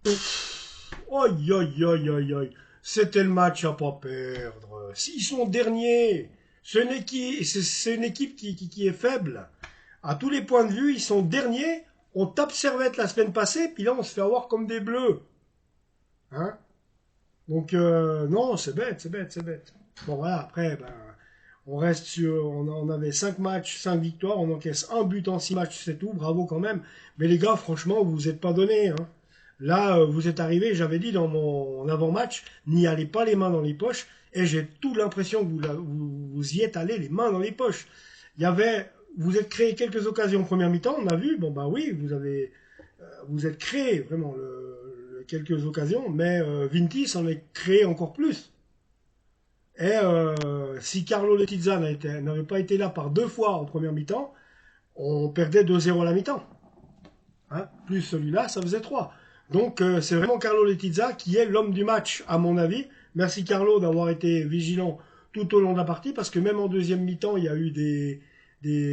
Aïe, aïe, aïe, aïe, aïe. C'était le match à pas perdre. S'ils sont derniers, c'est une équipe qui est faible. À tous les points de vue, ils sont derniers. On tape Servette la semaine passée, puis là, on se fait avoir comme des bleus. Hein. Donc, non, c'est bête, c'est bête, c'est bête. Bon, voilà, après, ben, on reste sur. On avait 5 matchs, 5 victoires, on encaisse un but en 6 matchs, c'est tout, bravo quand même. Mais les gars, franchement, vous vous êtes pas donnés. Hein. Là, vous êtes arrivés, j'avais dit dans mon avant-match, n'y allez pas les mains dans les poches, et j'ai toute l'impression que vous y êtes allés les mains dans les poches. Il y avait. Vous êtes créé quelques occasions en première mi-temps, on a vu, bon bah oui, vous êtes créé vraiment quelques occasions, mais Vinti s'en est créé encore plus. Et si Carlo Letizia n'avait pas été là par 2 fois en première mi-temps, on perdait 2-0 à la mi-temps. Hein, plus celui-là, ça faisait 3. Donc c'est vraiment Carlo Letizia qui est l'homme du match, à mon avis. Merci Carlo d'avoir été vigilant tout au long de la partie, parce que même en deuxième mi-temps, il y a eu des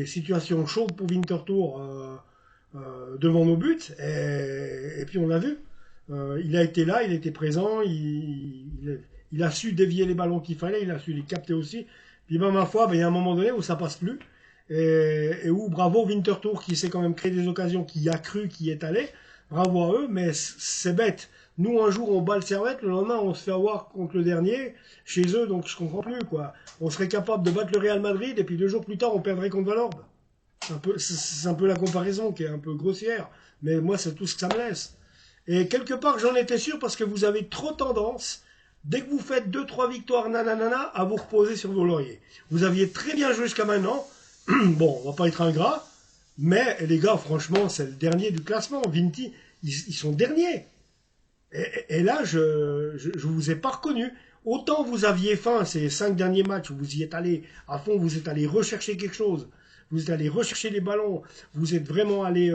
situations chaudes pour Winterthur devant nos buts, et puis on l'a vu. Il a été là, il était présent, il a su dévier les ballons qu'il fallait, il a su les capter aussi. Puis ben, ma foi, ben, il y a un moment donné où ça passe plus, et où bravo Winterthur qui s'est quand même créé des occasions, qui a cru, qui est allé. Bravo à eux, mais c'est bête. Nous, un jour, on bat le Servette, le lendemain, on se fait avoir contre le dernier chez eux, donc je comprends plus, quoi. On serait capable de battre le Real Madrid, et puis 2 jours plus tard, on perdrait contre Valorbe. C'est un peu la comparaison qui est un peu grossière, mais moi, c'est tout ce que ça me laisse. Et quelque part, j'en étais sûr parce que vous avez trop tendance, dès que vous faites 2, 3 victoires, nanana, à vous reposer sur vos lauriers. Vous aviez très bien joué jusqu'à maintenant. Bon, on va pas être ingrat, mais les gars, franchement, c'est le dernier du classement. Vinti, ils sont derniers. Et là, je vous ai pas reconnu. Autant vous aviez faim ces 5 derniers matchs où vous y êtes allé à fond, vous êtes allé rechercher quelque chose, vous êtes allé rechercher les ballons, vous êtes vraiment allé.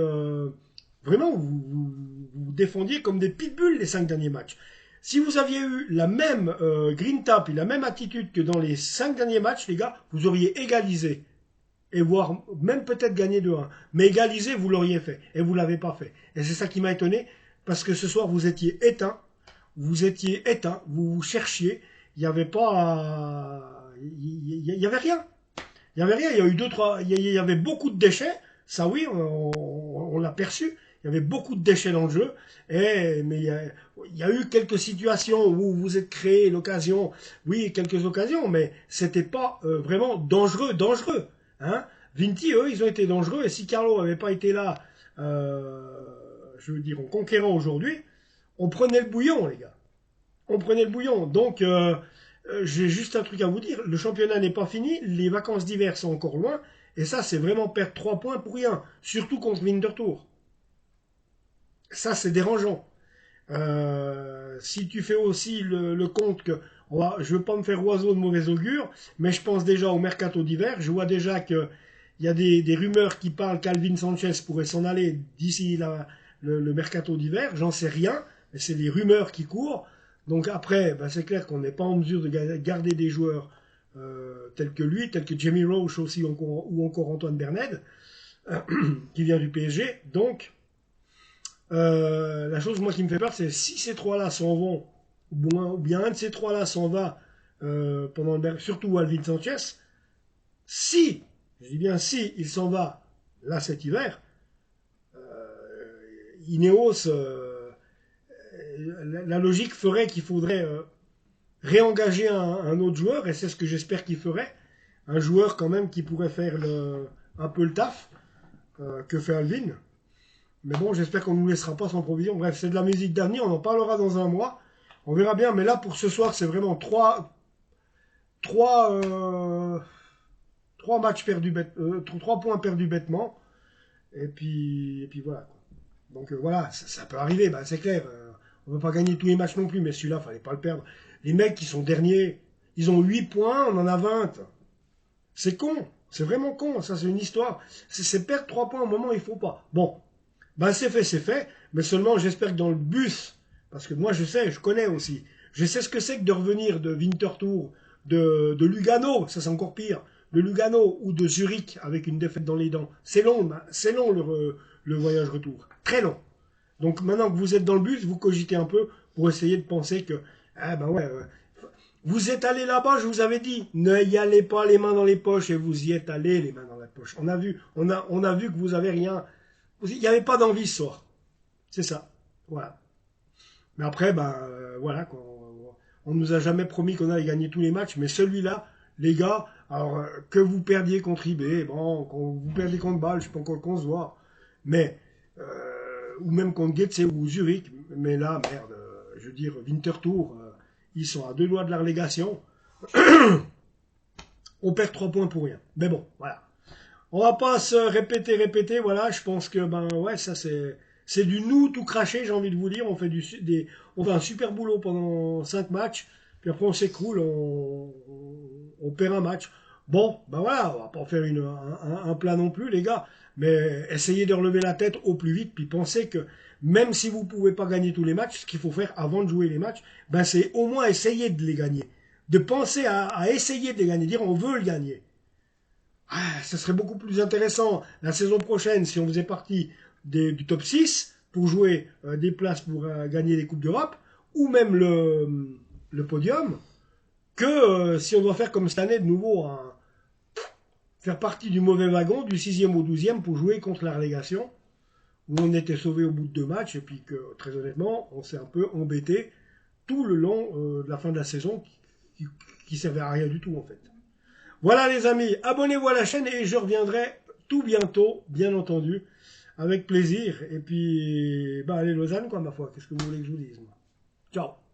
Vraiment, vous défendiez comme des pitbulls les 5 derniers matchs. Si vous aviez eu la même grinta et la même attitude que dans les 5 derniers matchs, les gars, vous auriez égalisé. Et voire même peut-être gagné 2-1. Mais égalisé, vous l'auriez fait. Et vous ne l'avez pas fait. Et c'est ça qui m'a étonné. Parce que ce soir, vous étiez éteint. Vous étiez éteint. Vous cherchiez. Il n'y avait pas. Il n'y avait rien. Il n'y avait rien. Il y a eu 2, 3. Il y avait beaucoup de déchets. Ça, oui, on l'a perçu. Il y avait beaucoup de déchets dans le jeu. Mais il y a eu quelques situations où vous êtes créé l'occasion. Oui, quelques occasions. Mais c'était pas vraiment dangereux. Dangereux. Hein. Vinti, eux, ils ont été dangereux. Et si Carlo n'avait pas été là, je veux dire, en conquérant aujourd'hui, on prenait le bouillon, les gars. On prenait le bouillon. Donc, j'ai juste un truc à vous dire. Le championnat n'est pas fini. Les vacances d'hiver sont encore loin. Et ça, c'est vraiment perdre 3 points pour rien. Surtout contre Winterthur. Ça, c'est dérangeant. Si tu fais aussi le compte que je ne veux pas me faire oiseau de mauvais augure, mais je pense déjà au mercato d'hiver. Je vois déjà qu'il y a des rumeurs qui parlent qu'Alvin Sanchez pourrait s'en aller d'ici le mercato d'hiver. J'en sais rien, mais c'est les rumeurs qui courent. Donc après, ben c'est clair qu'on n'est pas en mesure de garder des joueurs tels que lui, tels que Jamie Roche aussi, ou encore Antoine Berned, qui vient du PSG. Donc, la chose moi qui me fait peur, c'est si ces trois-là s'en vont, ou bien un de ces trois-là s'en va surtout Alvin Sanchez, si, je dis bien si, il s'en va là cet hiver, Ineos, la logique ferait qu'il faudrait réengager un autre joueur, et c'est ce que j'espère qu'il ferait, un joueur quand même qui pourrait faire un peu le taf que fait Alvin. Mais bon, j'espère qu'on ne nous laissera pas sans provision. Bref, c'est de la musique d'avenir, on en parlera dans un mois. On verra bien, mais là, pour ce soir, c'est vraiment trois, euh, 3 matchs perdus, 3 points perdus bêtement. Et puis voilà. Donc voilà, ça peut arriver, bah, c'est clair. On ne veut pas gagner tous les matchs non plus, mais celui-là, il fallait pas le perdre. Les mecs qui sont derniers, ils ont 8 points, on en a 20. C'est con, c'est vraiment con, ça c'est une histoire. C'est perdre 3 points au moment où il faut pas. Bon, ben c'est fait, mais seulement j'espère que dans le bus, parce que moi je sais, je connais aussi, je sais ce que c'est que de revenir de Winterthur, de Lugano, ça c'est encore pire, de Lugano ou de Zurich avec une défaite dans les dents. C'est long le voyage retour, très long. Donc maintenant que vous êtes dans le bus, vous cogitez un peu pour essayer de penser que, ah ben ouais, vous êtes allé là-bas, je vous avais dit, ne y allez pas les mains dans les poches et vous y êtes allé les mains dans la poche. On a vu que vous avez rien, il n'y avait pas d'envie ce soir. C'est ça. Voilà. Mais après, ben voilà, quoi. On nous a jamais promis qu'on allait gagner tous les matchs, mais celui-là, les gars, alors que vous perdiez contre IB, bon, quand vous perdez contre Bâle, je sais pas encore qu'on se voit, mais ou même contre Getse ou Zurich, mais là, merde, je veux dire, Winterthur, ils sont à 2 doigts de la relégation. On perd 3 points pour rien. Mais bon, voilà. On va pas se répéter, voilà, je pense que, ben ouais, ça c'est du nous tout craché, j'ai envie de vous dire. On fait un super boulot pendant 5 matchs, puis après on s'écroule, on perd un match. Bon, ben voilà, on va pas faire un plat non plus, les gars, mais essayez de relever la tête au plus vite, puis pensez que même si vous pouvez pas gagner tous les matchs, ce qu'il faut faire avant de jouer les matchs, ben c'est au moins essayer de les gagner. De penser à essayer de les gagner, dire on veut le gagner. Ah, ça serait beaucoup plus intéressant la saison prochaine si on faisait partie du top 6 pour jouer des places pour gagner les Coupes d'Europe ou même le podium que si on doit faire comme cette année de nouveau, faire partie du mauvais wagon du 6e au 12e pour jouer contre la relégation où on était sauvé au bout de 2 matchs et puis que très honnêtement on s'est un peu embêté tout le long de la fin de la saison qui servait à rien du tout en fait. Voilà les amis, abonnez-vous à la chaîne et je reviendrai tout bientôt, bien entendu, avec plaisir. Et puis, bah allez Lausanne quoi ma foi, qu'est-ce que vous voulez que je vous dise moi. Ciao.